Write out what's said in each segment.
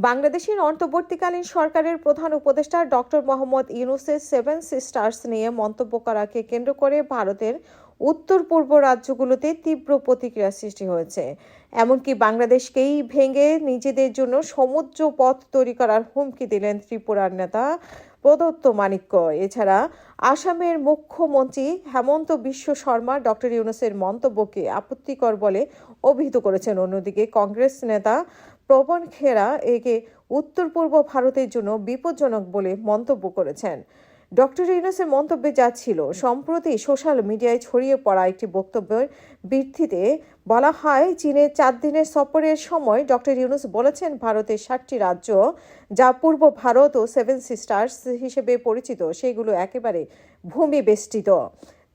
বাংলাদেশের অন্তর্বর্তীকালীন সরকারের প্রধান উপদেষ্টা ডক্টর মোহাম্মদ ইউনূসের সেভেন সিস্টার্স নিয়ে মন্তব্য করাকে কেন্দ্র করে ভারতের উত্তর পূর্ব রাজ্যগুলোতে তীব্র প্রতিক্রিয়া সৃষ্টি হয়েছে। এমনকি বাংলাদেশকেই ভেঙে নিজেদের জন্য সমুদ্র পথ তৈরি করার হুমকি দিলেন ত্রিপুরার নেতা প্রদত্ত মাণিক্য। এছাড়া আসামের মুখ্যমন্ত্রী হেমন্ত বিশ্ব শর্মা ডক্টর ইউনূসের মন্তব্যকে আপত্তিকর বলে অভিহিত করেছেন। অন্যদিকে কংগ্রেস নেতা প্রবণ খেরা একে উত্তর পূর্ব ভারতের জন্য বিপজ্জনক বলে মন্তব্য করেছেন। ডক্টর ইউনূসের মন্তব্যে যা ছিল, সম্প্রতি সোশ্যাল মিডিয়ায় ছড়িয়ে পড়া একটি বক্তব্যের ভিত্তিতে বলা হয়, চীনের 4 দিনের সফরের সময় ডক্টর ইউনূস বলেছেন ভারতের 7টি রাজ্য, যা পূর্ব ভারত ও সেভেন সিস্টার্স হিসেবে পরিচিত, সেগুলো একেবারে ভূমি বেষ্টিত,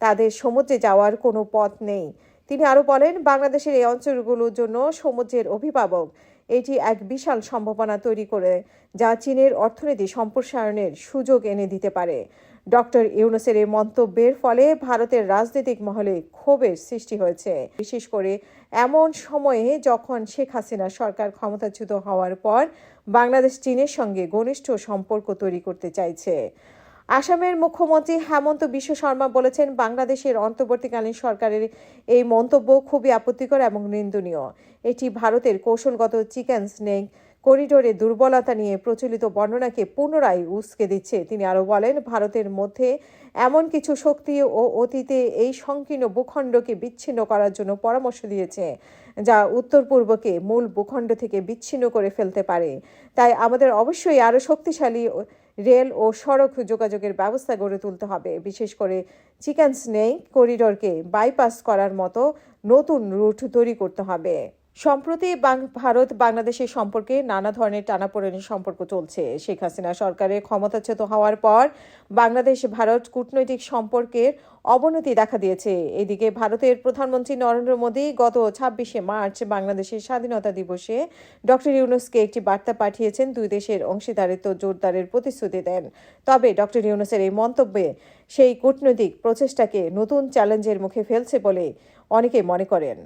তাদের সমুদ্রে যাওয়ার কোনো পথ নেই। তিনি আরও বলেন, বাংলাদেশের এই অঞ্চলগুলোর জন্য সমুদ্রের অভিভাবক। এটি এক বিশাল সম্ভাবনা তৈরি করে, যা চীনের অর্থনীতি সম্প্রসারণের সুযোগ এনে দিতে পারে। ডক্টর ইউনূসের এই মন্তব্যের ফলে ভারতের রাজনৈতিক মহলে ক্ষোভের সৃষ্টি হয়েছে, বিশেষ করে এমন সময়ে যখন শেখ হাসিনা সরকার ক্ষমতাচ্যুত হওয়ার পর বাংলাদেশ চীনের সঙ্গে ঘনিষ্ঠ সম্পর্ক তৈরি করতে চাইছে। আসামের মুখ্যমন্ত্রী হেমন্ত বিশ্ব শর্মা বলেছেন, বাংলাদেশের অন্তর্বর্তীকালীন সরকারের এই মন্তব্য খুবই আপত্তিকর এবং নিন্দনীয়। এটি ভারতের কৌশলগত চিকেন স্নেক করিডোরে দুর্বলতা নিয়ে প্রচলিত বর্ণনাকে পুনরায় উস্কে দিচ্ছে। তিনি আরও বলেন, ভারতের মধ্যে এমন কিছু শক্তি ও অতীতে এই সংকীর্ণ ভূখণ্ডকে বিচ্ছিন্ন করার জন্য পরামর্শ দিয়েছে, যা উত্তর পূর্বকে মূল ভূখণ্ড থেকে বিচ্ছিন্ন করে ফেলতে পারে। তাই আমাদের অবশ্যই আরও শক্তিশালী রেল ও সড়ক যোগাযোগের ব্যবস্থা গড়ে তুলতে হবে, বিশেষ করে চিকেন স্নেক করিডোরকে বাইপাস করার মতো নতুন রুট তৈরি করতে হবে। সম্প্রতি ভারত বাংলাদেশের সম্পর্কে নানা ধরনের টানাপোড়েনের সম্পর্ক চলছে। শেখ হাসিনা সরকারের ক্ষমতাচ্যুত হওয়ার পর বাংলাদেশ ভারত কূটনৈতিক সম্পর্কের অবনতি দেখা দিয়েছে। এদিকে ভারতের প্রধানমন্ত্রী নরেন্দ্র মোদী গত 26শে মার্চ বাংলাদেশের স্বাধীনতা দিবসে ডক্টর ইউনূসকে একটি বার্তা পাঠিয়েছেন, দুই দেশের অংশীদারিত্ব জোরদারের প্রতিশ্রুতি দেন। তবে ডক্টর ইউনূসের এই মন্তব্যে সেই কূটনৈতিক প্রচেষ্টাকে নতুন চ্যালেঞ্জের মুখে ফেলছে বলে অনেকে মনে করেন।